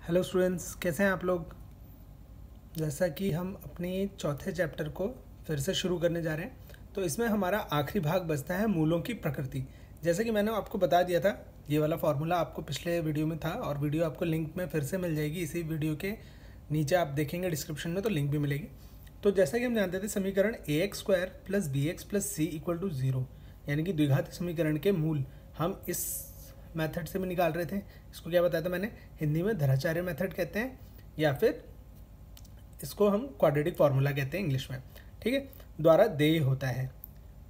Hello students, कैसे हैं आप लोग। जैसा कि हम अपने चौथे चैप्टर को फिर से शुरू करने जा रहे हैं, तो इसमें हमारा आखिरी भाग बचता है मूलों की प्रकृति। जैसे कि मैंने आपको बता दिया था, ये वाला फॉर्मूला आपको पिछले वीडियो में था और वीडियो आपको लिंक में फिर से मिल जाएगी। इसी वीडियो के नीचे आप देखेंगे डिस्क्रिप्शन में, तो लिंक भी मिलेगी। तो जैसा कि हम जानते थे, समीकरण ax square plus B X plus C equal to 0, यानी कि द्विघात समीकरण के मूल हम इस मेथड से भी निकाल रहे थे। इसको क्या बताया था मैंने, हिंदी में धराचार्य मेथड कहते हैं, या फिर इसको हम क्वाड्रेटिक फार्मूला कहते हैं इंग्लिश में, ठीक है, द्वारा देय होता है।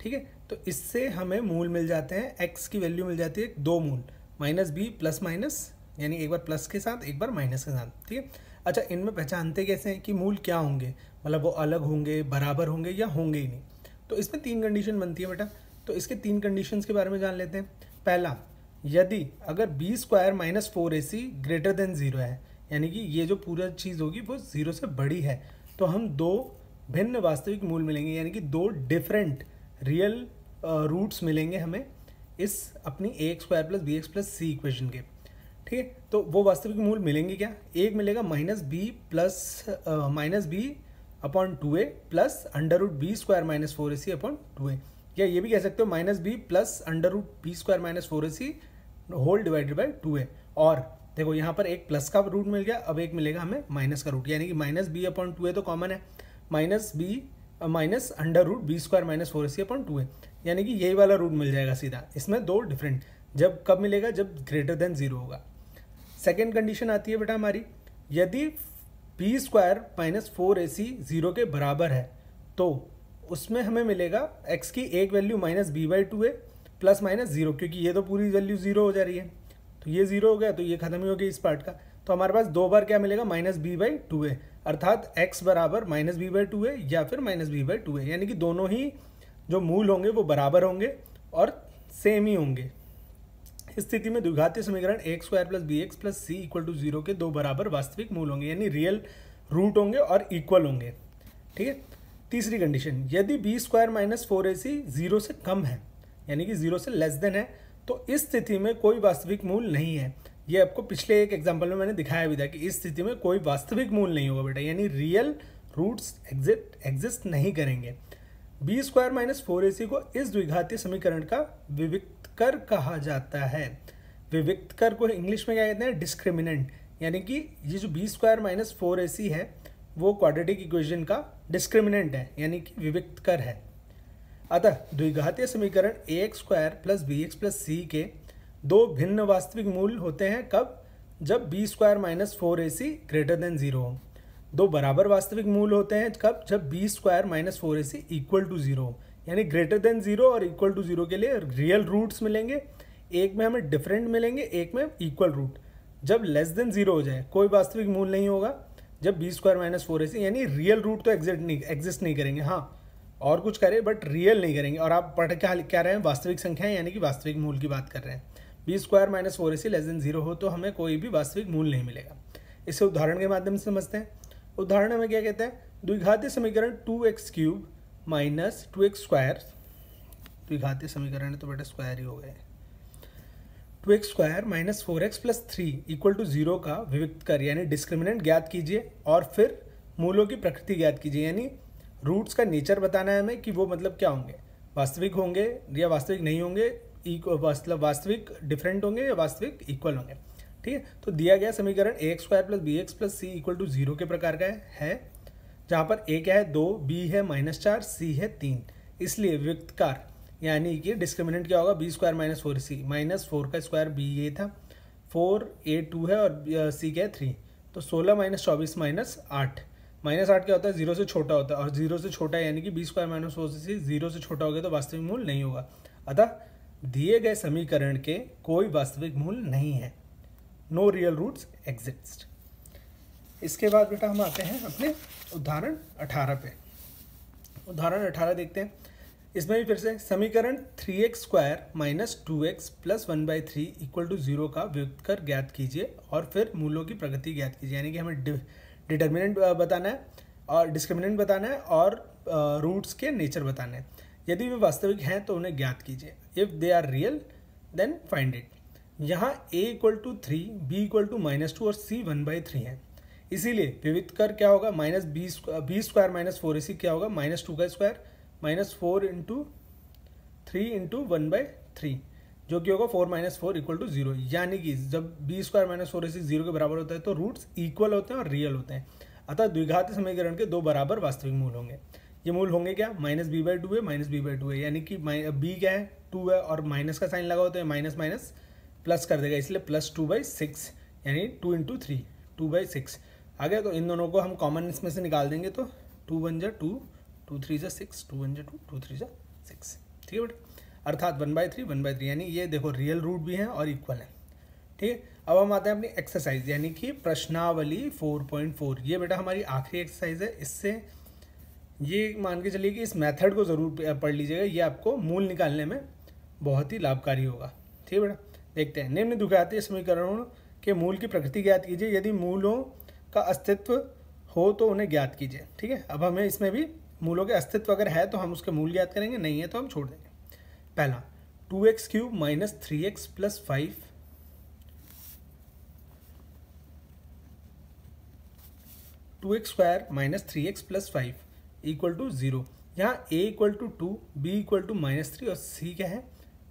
ठीक है, तो इससे हमें मूल मिल जाते हैं, x की वैल्यू मिल जाती है 2 मूल, माइनस बी प्लस माइनस, यानी एक बार प्लस के साथ एक बार माइनस के साथ। ठीक है, अच्छा, इनमें पहचानते कैसे हैं कि मूल क्या होंगे, मतलब वो अलग होंगे, बराबर होंगे या होंगे ही नहीं। तो इसमें 3 कंडीशन बनती है बेटा, तो इसके 3 कंडीशंस के बारे में जान लेते हैं। पहला, यदि अगर B square minus 4ac greater than 0 है, यानी कि ये जो पूरा चीज़ होगी वो 0 से बड़ी है, तो हम 2 भिन्न वास्तविक मूल मिलेंगे, यानी कि 2 डिफरेंट रियल रूट्स मिलेंगे हमें इस अपनी ax square plus B X plus C equation के। ठीक है, तो वो वास्तविक मूल मिलेंगे क्या, एक मिलेगा minus B upon 2a plus under root B square minus 4ac upon 2a, या ये भी कह सकते हो minus B plus under root B square minus 4ac whole divided by 2a। और देखो यहाँ पर एक प्लस का रूट मिल गया, अब एक मिलेगा हमें माइनस का रूट, यानी कि माइनस बी अपॉन 2a तो कॉमन है, minus under root B square minus 4ac upon 2a, यानी कि यही वाला रूट मिल जाएगा सीधा। इसमें 2 डिफरेंट, जब कब मिलेगा, जब ग्रेटर देन 0 होगा। सेकेंड कंडीशन आती है बेटा हमारी, यदि बी स्क्वायर माइनस 4ac 0 के बराबर है, तो उसमें हमें मिलेगा x की एक value minus B by 2a plus minus 0, क्योंकि ये तो पूरी वैल्यू 0 हो जा रही है, तो ये 0 हो गया, तो ये खत्म ही हो गई इस पार्ट का। तो हमारे पास 2 बार क्या मिलेगा, माइनस बी बाई 2a, अर्थात x बराबर माइनस बी बाई 2a या फिर माइनस बी बाई 2a, यानी कि दोनों ही जो मूल होंगे वो बराबर होंगे और सेम ही होंगे। इस स्थिति में द्विघातीय समीकरण ax square plus B X plus C equal to 0 के 2 बराबर वास्तविक मूल होंगे, यानी रियल रूट होंगे और इक्वल होंगे। ठीक है, तीसरी कंडीशन, यदि बी स्क्वायर माइनस 4ac 0 से कम है, यानी कि 0 से लेस देन है, तो इस स्थिति में कोई वास्तविक मूल नहीं है। ये आपको पिछले एक एग्जांपल में मैंने दिखाया भी था कि इस स्थिति में कोई वास्तविक मूल नहीं होगा बेटा, यानी रियल रूट्स एग्जिस्ट नहीं करेंगे। बी स्क्वायर माइनस 4ac को इस द्विघातीय समीकरण का विविक्तकर कहा जाता है। विविक्तकर को इंग्लिश में क्या कहते हैं, डिस्क्रिमिनेंट, यानी कि ये जो बी स्क्वायर माइनस 4ac है वो क्वाड्रेटिक इक्वेशन का डिस्क्रिमिनेंट है, यानी कि विविक्तकर है। अतः द्विघातीय समीकरण ax square plus B X plus C के 2 भिन्न वास्तविक मूल होते हैं, कब, जब B square minus 4ac greater than 0 हो। 2 बराबर वास्तविक मूल होते हैं कब, जब B square minus 4ac equal to 0 हो, यानी ग्रेटर देन 0 और इक्वल टू 0 के लिए रियल रूट्स मिलेंगे, एक में हमें डिफरेंट मिलेंगे, एक में इक्वल रूट। जब लेस देन 0 हो जाए कोई वास्तविक मूल नहीं होगा, जब बी स्क्वायर माइनस 4ac, यानी रियल रूट तो एग्जिस्ट नहीं करेंगे, हाँ और कुछ करें बट रियल नहीं करेंगे। और आप पढ़ क्या रहे हैं, वास्तविक संख्याएं, यानी कि वास्तविक मूल की बात कर रहे हैं। B square minus 4ac less than 0 हो तो हमें कोई भी वास्तविक मूल नहीं मिलेगा। इसे उदाहरण के माध्यम से समझते हैं। उदाहरण हमें क्या कहता है, द्विघातीय समीकरण 2x cube minus 2x square, द्विघातीय समीकरण तो बेटा स्क्वायर ही हो गए, 2x square minus 4x plus 3 equal to 0 का विविक्तकर यानी डिस्क्रिमिनेंट ज्ञात कीजिए, और फिर मूलों की प्रकृति ज्ञात कीजिए, यानी रूट्स का नेचर बताना है हमें कि वो मतलब क्या होंगे, वास्तविक होंगे या वास्तविक नहीं होंगे, मतलब वास्तविक डिफरेंट होंगे या वास्तविक इक्वल होंगे। ठीक है, तो दिया गया समीकरण ax square plus B X plus C equal to 0 के प्रकार का है, जहाँ पर a क्या है 2, b है -4, c है 3, इसलिए विविक्तकार यानी कि डिस्क्रिमिनेंट क्या होगा, B square minus 4c, minus 4 का स्क्वायर b ये था, 4a 2 है और c क्या है 3, तो 16 माइनस 24 माइनस 8, माइनस 8 क्या होता है, 0 से छोटा होता है, और 0 से छोटा है यानी कि बी स्क्वायर माइनस 4c 0 से छोटा हो गया तो वास्तविक मूल नहीं होगा। अतः दिए गए समीकरण के कोई वास्तविक मूल नहीं है, नो रियल रूट्स एग्जिस्ट। इसके बाद बेटा हम आते हैं अपने उदाहरण 18 पे। उदाहरण 18 देखते हैं। इसमें भी फिर से समीकरण 3x square minus 2x plus 1/3 equal to 0 का विविक्तकर ज्ञात कीजिए, और फिर मूलों की प्रकृति ज्ञात कीजिए, यानी कि हमें डिटर्मिनेंट बताना है और डिस्क्रिमिनेंट बताना है और रूट्स के नेचर बताना है। यदि वे वास्तविक हैं तो उन्हें ज्ञात कीजिए, if they are real then find it. यहाँ a equal to 3, b equal to -2 और c 1/3 है। इसीलिए विविध कर क्या होगा, minus B square minus 4ac क्या होगा, -2 का स्क्वायर -4 इंटू 3 इंटू 1/3 जो कि होगा 4 - 4 इक्वल टू 0। यानी कि जब बी स्क्वायर माइनस 4ac 0 के बराबर होता है तो रूट्स इक्वल होते हैं और रियल होते हैं। अतः द्विघात समीकरण के दो बराबर वास्तविक मूल होंगे। ये मूल होंगे क्या, -b/2 है -b/2 है, यानी कि b क्या है 2 है और माइनस का साइन लगा होता है, माइनस माइनस प्लस कर देगा, इसलिए +2/6 यानी 2 इंटू 3 2/6 आ गया। तो इन दोनों को हम कॉमन इसमें से निकाल देंगे तो 2 1 जा 2 2 3 जा 6 2 1 जा 2 2 3 जा 6, ठीक है बेटा। अर्थात 1/3 1/3 यानी ये देखो रियल रूट भी हैं और इक्वल है, ठीक है। अब हम आते हैं अपनी एक्सरसाइज यानी कि प्रश्नावली 4.4। ये बेटा हमारी आखिरी एक्सरसाइज है। इससे ये मान के चलिए कि इस मेथड को ज़रूर पढ़ लीजिएगा, ये आपको मूल निकालने में बहुत ही लाभकारी होगा, ठीक है बेटा। देखते हैं, निम्न द्विघातीय समीकरणों के मूल की प्रकृति ज्ञात कीजिए, यदि मूलों का अस्तित्व हो तो उन्हें ज्ञात कीजिए, ठीक है। अब हमें इसमें भी मूलों के अस्तित्व अगर है तो हम उसके मूल ज्ञात करेंगे, नहीं है तो हम छोड़ देंगे। पहला 2x³ - 3x + 5 2x² - 3x + 5 equal to 0। यहाँ a equal to 2, b equal to -3 और c क्या है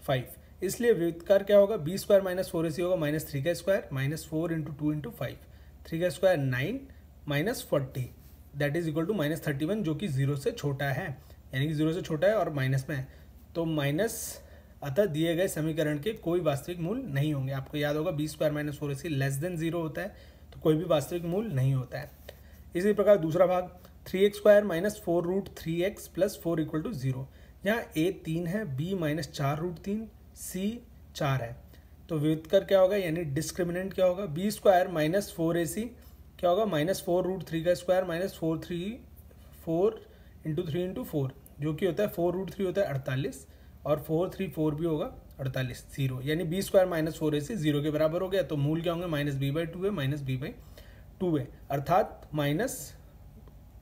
5। इसलिए व्युत्कार क्या होगा, b² - 4ac होगा -3 का स्क्वायर -4 इंटू 2 इंटू 5, 3 का square 9 -40 that is equal to -31 जो कि 0 से छोटा है, यानी कि 0 से छोटा है और माइनस में है तो माइनस। अतः दिए गए समीकरण के कोई वास्तविक मूल नहीं होंगे। आपको याद होगा b² - 4ac <0 होता है तो कोई भी वास्तविक मूल नहीं होता है। इसी प्रकार दूसरा भाग 3x² - 4√3x + 4 इक्वल टू 0। यहाँ a 3 है, b -4√3, c 4 है। तो व्युत्कर क्या होगा यानी डिस्क्रिमिनेंट क्या होगा, b² - 4ac क्या होगा -4√3 का स्क्वायर -4 इंटू 3 इंटू 4 जो कि होता है 4√3 होता है 48 और 4 3 4 भी होगा 48 0, यानी b² - 4ac 0 के बराबर हो गया। तो मूल क्या होंगे, -b/2 है -b/2 है, अर्थात माइनस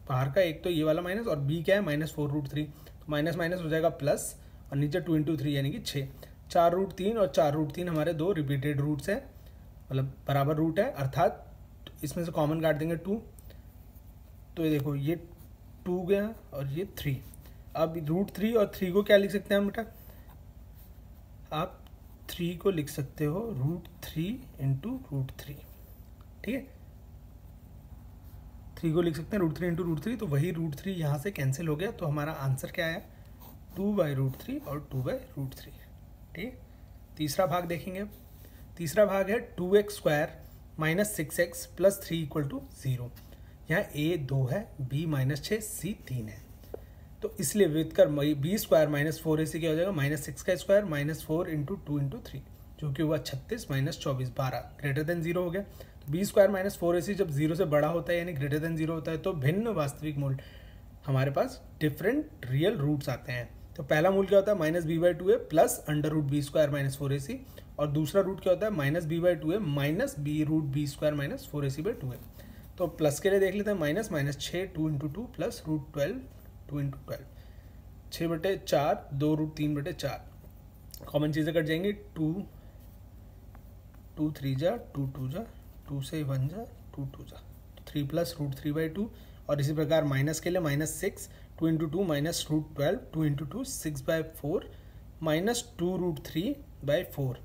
बाहर का एक तो ये वाला माइनस और b क्या है -4√3 तो माइनस माइनस हो जाएगा प्लस और नीचे 2 इंटू 3 यानी कि 6, 4√3 और 4√3 हमारे दो रिपीटेड रूट्स हैं, मतलब बराबर रूट है, अर्थात इसमें से कॉमन काट देंगे 2 तो ये देखो ये 2 गया और ये 3। अब √3 और 3 को क्या लिख सकते हैं हम बेटा, आप 3 को लिख सकते हो √3 इंटू √3, ठीक है। 3 को लिख सकते हैं √3 इंटू √3 तो वही √3 यहाँ से कैंसिल हो गया तो हमारा आंसर क्या आया 2/√3 और 2/√3, ठीक। तीसरा भाग देखेंगे। अब तीसरा भाग है 2x² - 6x + 3 इक्वल टू 0। यहाँ a 2 है, b -6 c 3 है। तो इसलिए व्युत्कर b² - 4ac क्या हो जाएगा -6 का स्क्वायर -4 इंटू 2 इंटू 3 जो कि हुआ 36 - 24 12 ग्रेटर देन 0 हो गया। तो b² - 4ac जब 0 से बड़ा होता है यानी ग्रेटर देन 0 होता है तो भिन्न वास्तविक मूल हमारे पास डिफरेंट रियल रूट्स आते हैं। तो पहला मूल क्या होता है -b/2 है प्लस √b² - 4ac और दूसरा रूट क्या होता है -b/2 है माइनस b√b² - 4ac/2 है। तो प्लस के लिए देख लेते हैं -6 2 इंटू 2 प्लस √12 2 इंटू 12 6/4 2√3/4 कॉमन चीज़ें कट जाएंगी 2 2 3 जा 2 2 जा 2 से 1 जा 2 2 जा 3 प्लस √3/2 और इसी प्रकार माइनस के लिए -6 2 into 2 minus √12 2 into 2 6/4 -2√3/4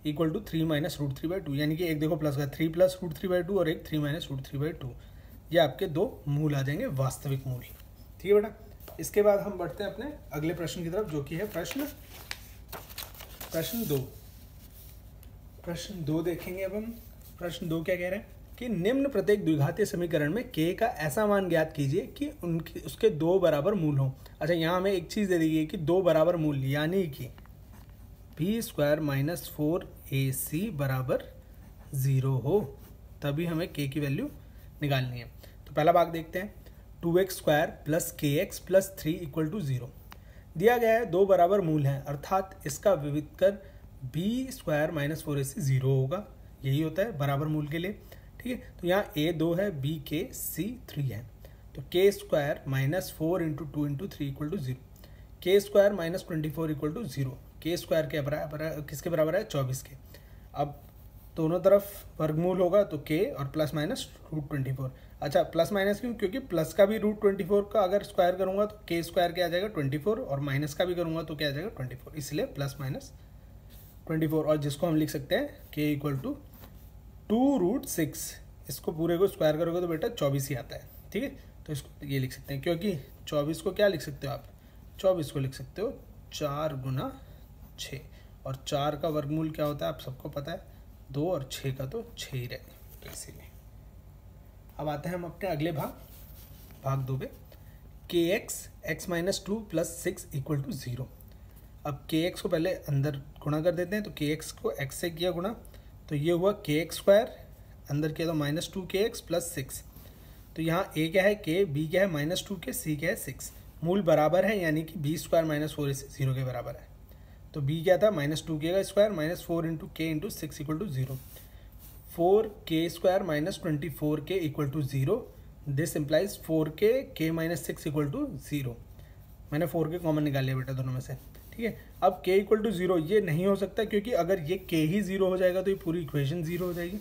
equal to 3 - √3/2 यानी कि एक देखो प्लस का 3 प्लस √3/2 और एक 3 - √3/2 ये आपके दो मूल आ जाएंगे वास्तविक मूल, ठीक है बेटा। इसके बाद हम बढ़ते हैं अपने अगले प्रश्न की तरफ जो कि है प्रश्न 2। प्रश्न 2 देखेंगे। अब हम प्रश्न 2 क्या कह रहे हैं कि निम्न प्रत्येक द्विघातीय समीकरण में k का ऐसा मान ज्ञात कीजिए कि उसके दो बराबर मूल हों। अच्छा यहाँ हमें एक चीज़ दे दी गई कि दो बराबर मूल यानी कि b² - 4ac बराबर 0 हो तभी हमें k की वैल्यू निकालनी है। तो पहला भाग देखते हैं 2x² + kx + 3 इक्वल टू 0 दिया गया है, दो बराबर मूल हैं अर्थात इसका विविधकर b² - 4ac 0 होगा, यही होता है बराबर मूल के लिए, ठीक है। तो यहाँ a 2 है, b k c 3 है। तो k² - 4 into 2 into 3 equal to 0, k² - 24 equal to 0, k² के बराबर किसके बराबर है 24 के। अब दोनों तरफ वर्गमूल होगा तो k और प्लस माइनस √24। अच्छा प्लस माइनस क्यों? क्योंकि प्लस का भी √24 का अगर स्क्वायर करूँगा तो k स्क्वायर क्या आ जाएगा 24, और माइनस का भी करूँगा तो क्या आ जाएगा 24, इसलिए प्लस माइनस 24। और जिसको हम लिख सकते हैं k इक्वल टू 2√6। इसको पूरे को स्क्वायर करोगे तो बेटा 24 ही आता है, ठीक है। तो इसको ये लिख सकते हैं, क्योंकि 24 को क्या लिख सकते हो आप, 24 को लिख सकते हो 4 गुना 6, और 4 का वर्गमूल क्या होता है आप सबको पता है 2, और 6 का तो 6 ही रहेगा, तो इसीलिए। अब आते हैं हम अपने अगले भाग 2 पे, kx x-2 + 6 = 0। अब kx को पहले अंदर गुणा कर देते हैं, तो kx को x से किया गुणा, तो ये हुआ kx², अंदर किया तो -2kx + 6। तो यहाँ a क्या है k, b क्या है -2k, c क्या है 6। मूल बराबर है, यानी कि b² - 4ac 0 के बराबर है। तो b क्या था -2k का square -4 × k × 6 = 0। 4k² - 24k = 0। This implies 4k k - 6 = 0। मैंने 4k कॉमन निकाल लिया बेटा दोनों में से, ठीक है। अब k = 0 ये नहीं हो सकता, क्योंकि अगर ये k ही 0 हो जाएगा तो ये पूरी इक्वेशन 0 हो जाएगी।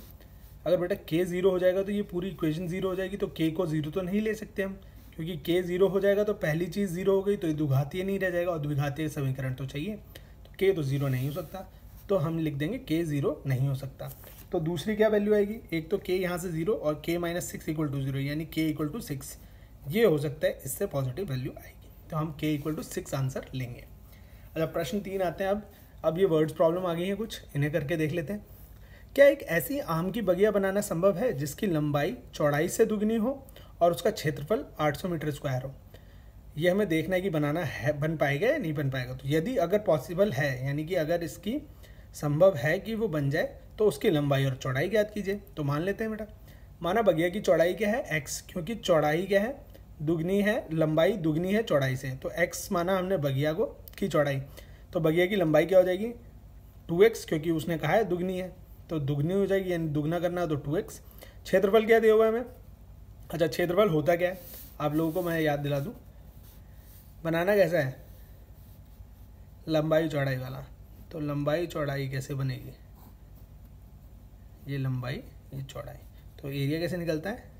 अगर बेटा k 0 हो जाएगा तो ये पूरी इक्वेशन 0 हो जाएगी। तो k को 0 तो नहीं ले सकते हम, क्योंकि k 0 हो जाएगा तो पहली चीज़ 0 हो गई, तो ये द्विघातीय नहीं रह जाएगा, और द्विघातीय समीकरण तो चाहिए, तो k तो 0 नहीं हो सकता। तो हम लिख देंगे k 0 नहीं हो सकता। तो दूसरी क्या वैल्यू आएगी, एक तो k यहाँ से 0 और k - 6 = 0, यानी k = 6 ये हो सकता है, इससे पॉजिटिव वैल्यू आएगी। तो हम k = 6 आंसर लेंगे। अच्छा प्रश्न 3 आते हैं अब ये वर्ड्स प्रॉब्लम आ गई है कुछ, इन्हें करके देख लेते हैं। क्या एक ऐसी आम की बगिया बनाना संभव है जिसकी लंबाई चौड़ाई से दुगनी हो और उसका क्षेत्रफल 800 मीटर स्क्वायर हो? ये हमें देखना है कि बनाना है, बन पाएगा या नहीं बन पाएगा। तो यदि अगर पॉसिबल है, यानी कि अगर इसकी संभव है कि वो बन जाए, तो उसकी लंबाई और चौड़ाई ज्ञात कीजिए। तो मान लेते हैं बेटा, माना बगिया की चौड़ाई क्या है x, क्योंकि चौड़ाई क्या है दुगनी है, लंबाई दुगनी है चौड़ाई से, तो x माना हमने बगिया को की चौड़ाई, तो बगिया की लंबाई क्या हो जाएगी 2x, क्योंकि उसने कहा है दुगनी है, तो दुगनी हो जाएगी, यानी दुगना करना है तो 2x। क्षेत्रफल क्या दिया हुआ है हमें? अच्छा क्षेत्रफल होता क्या है आप लोगों को मैं याद दिला दूँ, बनाना कैसा है लंबाई चौड़ाई वाला। तो लंबाई चौड़ाई कैसे बनेगी, ये लंबाई ये चौड़ाई, तो एरिया कैसे निकलता है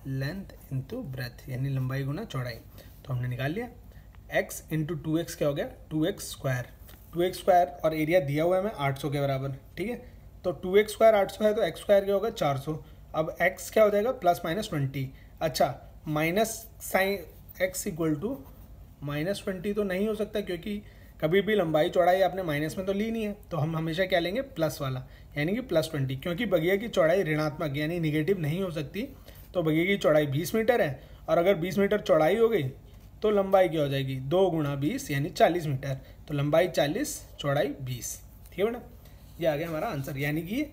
लेंथ इंटू ब्रेथ, यानी लंबाई गुना चौड़ाई। तो हमने निकाल लिया, x × 2x क्या हो गया 2x², और एरिया दिया हुआ है हमें 800 के बराबर, ठीक है। तो 2x² 800 है, तो x² क्या होगा 400। अब x क्या हो जाएगा +-20। अच्छा माइनस साइन x = -20 तो नहीं हो सकता, क्योंकि कभी भी लंबाई चौड़ाई आपने माइनस में तो ली नहीं है, तो हम हमेशा क्या लेंगे प्लस वाला, यानी कि +20, क्योंकि बगिया की चौड़ाई ऋणात्मक यानी निगेटिव नहीं हो सकती। तो बगिया की चौड़ाई 20 मीटर है, और अगर 20 मीटर चौड़ाई हो गई तो लंबाई क्या हो जाएगी 2 × 20 यानी 40 मीटर। तो लंबाई 40 चौड़ाई 20, ठीक है बेटा, ये आ गया हमारा आंसर। यानी कि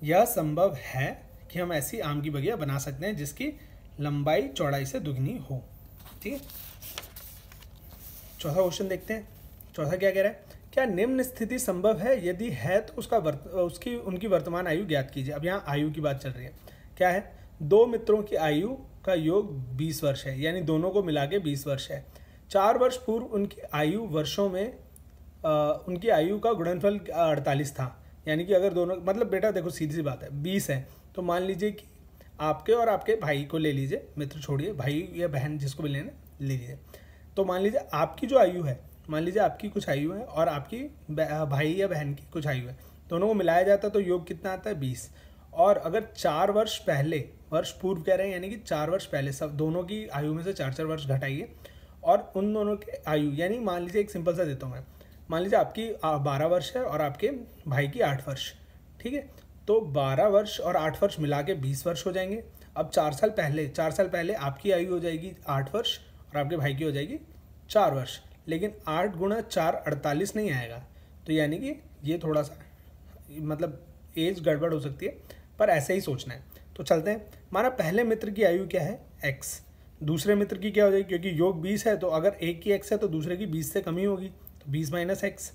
यह संभव है कि हम ऐसी आम की बगिया बना सकते हैं जिसकी लंबाई चौड़ाई से दुगनी हो, ठीक है। चौथा क्वेश्चन देखते हैं। चौथा क्या कह रहा है, क्या निम्न स्थिति संभव है, यदि है तो उनकी वर्तमान आयु ज्ञात कीजिए। अब यहाँ आयु की बात चल रही है, क्या है 2 मित्रों की आयु का योग 20 वर्ष है, यानी दोनों को मिला के 20 वर्ष है। 4 वर्ष पूर्व उनकी आयु वर्षों में उनकी आयु का गुणनफल 48 था, यानी कि अगर दोनों मतलब बेटा देखो सीधी सी बात है 20 है, तो मान लीजिए कि आपके और आपके भाई को ले लीजिए, मित्र छोड़िए भाई या बहन जिसको भी लेना ले लीजिए। तो मान लीजिए आपकी जो आयु है, मान लीजिए आपकी कुछ आयु है और आपकी भाई या बहन की कुछ आयु है, दोनों को मिलाया जाता है तो योग कितना आता है 20। और अगर 4 वर्ष पहले, वर्ष पूर्व कह रहे हैं, यानी कि 4 वर्ष पहले सब दोनों की आयु में से 4-4 वर्ष घटाइए, और उन दोनों के आयु यानी मान लीजिए एक सिंपल सा देता हूँ मैं, मान लीजिए आपकी 12 वर्ष है और आपके भाई की 8 वर्ष, ठीक है। तो 12 वर्ष और 8 वर्ष मिला के 20 वर्ष हो जाएंगे। अब 4 साल पहले आपकी आयु हो जाएगी 8 वर्ष और आपके भाई की हो जाएगी 4 वर्ष, लेकिन 8 × 4 48 नहीं आएगा, तो यानी कि ये थोड़ा सा मतलब एज गड़बड़ हो सकती है, पर ऐसे ही सोचना है। तो चलते हैं, हमारा पहले मित्र की आयु क्या है x, दूसरे मित्र की क्या हो जाएगी, क्योंकि योग 20 है तो अगर एक की x है तो दूसरे की 20 से कम ही होगी, तो 20 - x।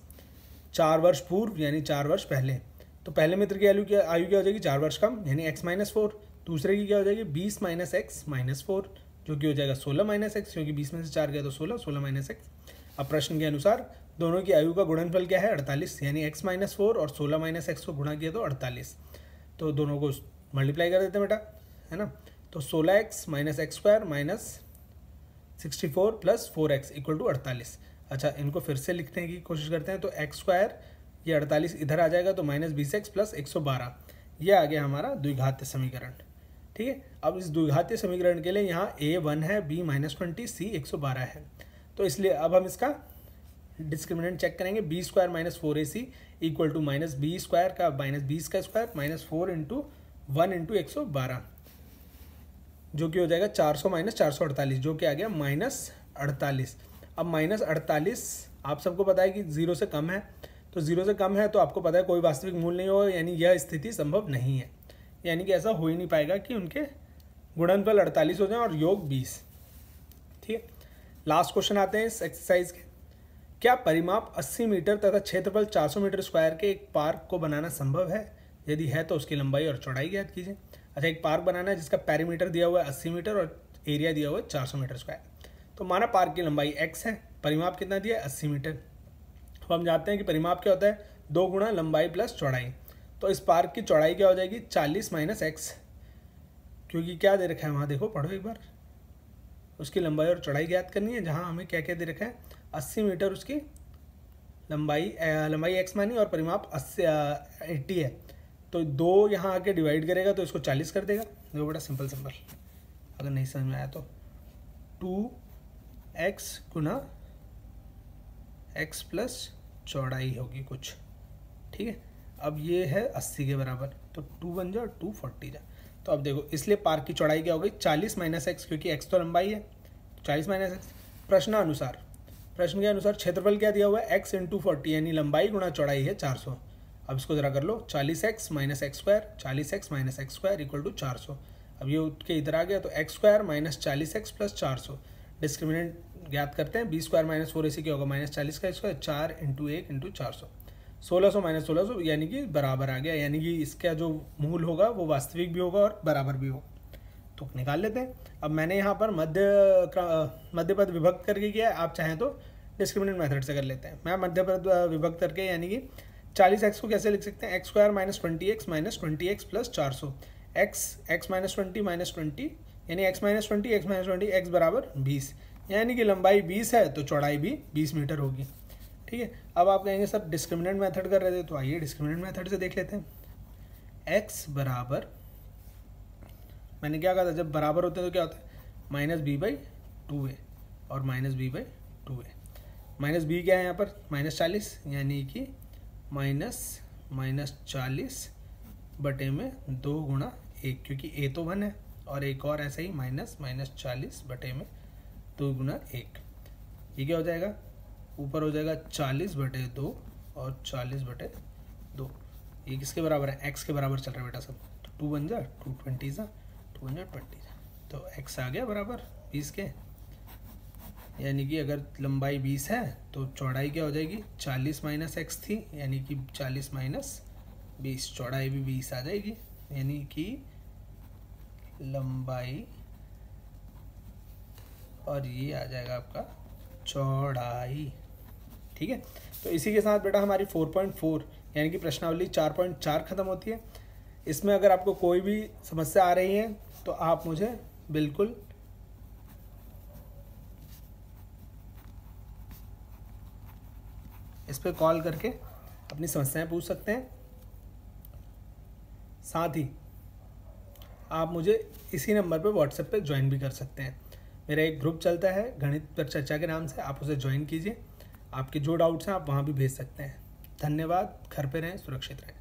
4 वर्ष पूर्व यानी 4 वर्ष पहले, तो पहले मित्र की आयु क्या हो जाएगी 4 वर्ष कम यानी x - 4, दूसरे की क्या हो जाएगी 20 - x - 4, जो कि हो जाएगा 16 - x, क्योंकि 20 में से 4 गया तो 16 - x। अब प्रश्न के अनुसार दोनों की आयु का गुणनफल क्या है 48, यानी x माइनस 4 और 16 माइनस एक्स को गुणा किया तो 48। तो दोनों को मल्टीप्लाई कर देते हैं बेटा, है ना। तो 16x minus X square minus 64 plus 4x equal to 48। अच्छा, इनको फिर से लिखने की कोशिश करते हैं। तो एक्स स्क्वायर ये 48 इधर आ जाएगा तो माइनस 20x प्लस 112, ये आ गया हमारा द्विघातीय समीकरण। ठीक है, अब इस द्विघातीय समीकरण के लिए यहाँ a 1 है, b -20, c 112 है। तो इसलिए अब हम इसका डिस्क्रिमिनेंट चेक करेंगे। B square minus 4ac equal to minus B square का माइनस 20 का स्क्वायर माइनस 4 इंटू 1 इंटू 112, जो कि हो जाएगा 400 माइनस 448, जो कि आ गया -48। अब -48 आप सबको पता है कि 0 से कम है, तो 0 से कम है तो आपको पता है कोई वास्तविक मूल नहीं होगा, यानी यह स्थिति संभव नहीं है, यानी कि ऐसा हो ही नहीं पाएगा कि उनके गुणनफल 48 हो जाए और योग 20। ठीक है, लास्ट क्वेश्चन आते हैं इस एक्सरसाइज के। क्या परिमाप 80 मीटर तथा क्षेत्रफल 400 मीटर स्क्वायर के एक पार्क को बनाना संभव है? यदि है तो उसकी लंबाई और चौड़ाई ज्ञात कीजिए। अच्छा, एक पार्क बनाना है जिसका पेरीमीटर दिया हुआ है 80 मीटर और एरिया दिया हुआ है 400 मीटर स्क्वायर। तो माना पार्क की लंबाई x है, परिमाप कितना दिया है 80 मीटर। अब हम जानते हैं कि परिमाप क्या होता है, 2 गुणा लंबाई प्लस चौड़ाई। तो इस पार्क की चौड़ाई क्या हो जाएगी 40 माइनस एक्स, क्योंकि क्या दे रखा है वहाँ देखो, पढ़ो एक बार। उसकी लंबाई और चौड़ाई ज्ञात करनी है, जहाँ हमें क्या क्या दे रखा है 80 मीटर उसकी लंबाई x मानी और परिमाप 80 है। तो 2 यहाँ आके डिवाइड करेगा तो इसको 40 कर देगा। देखो बड़ा सिंपल, अगर नहीं समझ में आया तो 2x गुना x प्लस चौड़ाई होगी कुछ। ठीक है, अब ये है 80 के बराबर, तो 2 बन जाओ 240 जा। तो अब देखो, इसलिए पार्क की चौड़ाई क्या हो गई 40 माइनस एक्स, क्योंकि x तो लंबाई है, 40 माइनस एक्स। प्रश्न के अनुसार क्षेत्रफल क्या दिया हुआ है x इंटू 40, यानी लंबाई गुणा चौड़ाई है 400। अब इसको जरा कर लो, 40x minus X square, 40x minus X square equal to 400। अब ये उठ के इधर आ गया, तो X square minus 40x plus 400। Discriminant ज्ञात करते हैं, बी स्क्वायर माइनस 4ac क्या होगा -40 का स्क्वायर, 4 इंटू 1 इंटू 400, 1600 माइनस 1600, यानी कि बराबर आ गया। यानी कि इसका जो मूल होगा वो वास्तविक भी होगा और बराबर भी होगा। तो निकाल लेते हैं। अब मैंने यहाँ पर मध्य पद विभक्त करके किया है, आप चाहें तो डिस्क्रिमिनेंट मेथड से कर लेते हैं। मैं मध्य पद विभक्त करके, यानी कि 40x को कैसे लिख सकते हैं, x square minus 20x plus 400, x minus 20 यानी x माइनस 20 x बराबर 20, यानी कि लंबाई 20 है तो चौड़ाई भी 20 मीटर होगी। ठीक है, अब आप कहेंगे सर डिस्क्रिमिनेंट मेथड कर रहे थे, तो आइए डिस्क्रिमिनेंट मेथड से देख लेते हैं। x बराबर, मैंने क्या कहा था, जब बराबर होते हैं तो क्या होता है -b/2a और -b/2a। माइनस बी क्या है यहाँ पर -40, यानी कि -40 बटे में 2 गुणा 1, क्योंकि a तो 1 है, और एक और ऐसा ही -40 बटे में 2 गुणा 1। ये क्या हो जाएगा, ऊपर हो जाएगा 40/2 और 40/2। ये किसके बराबर है, x के बराबर चल रहा है बेटा सब। तो 2 बन जा 220 जा, 2 बन जा 20 जा, तो x आ गया बराबर 20 के। यानी कि अगर लंबाई 20 है तो चौड़ाई क्या हो जाएगी 40 माइनस एक्स थी, यानी कि 40 माइनस 20, चौड़ाई भी 20 आ जाएगी, यानी कि लंबाई और ये आ जाएगा आपका चौड़ाई। ठीक है, तो इसी के साथ बेटा हमारी 4.4 यानी कि प्रश्नावली 4.4 खत्म होती है। इसमें अगर आपको कोई भी समस्या आ रही है तो आप मुझे बिल्कुल इस पर कॉल करके अपनी समस्याएं पूछ सकते हैं। साथ ही आप मुझे इसी नंबर पर व्हाट्सएप पे ज्वाइन भी कर सकते हैं। मेरा एक ग्रुप चलता है गणित पर चर्चा के नाम से, आप उसे ज्वाइन कीजिए। आपके जो डाउट्स हैं आप वहाँ भी भेज सकते हैं। धन्यवाद, घर पे रहें, सुरक्षित रहें।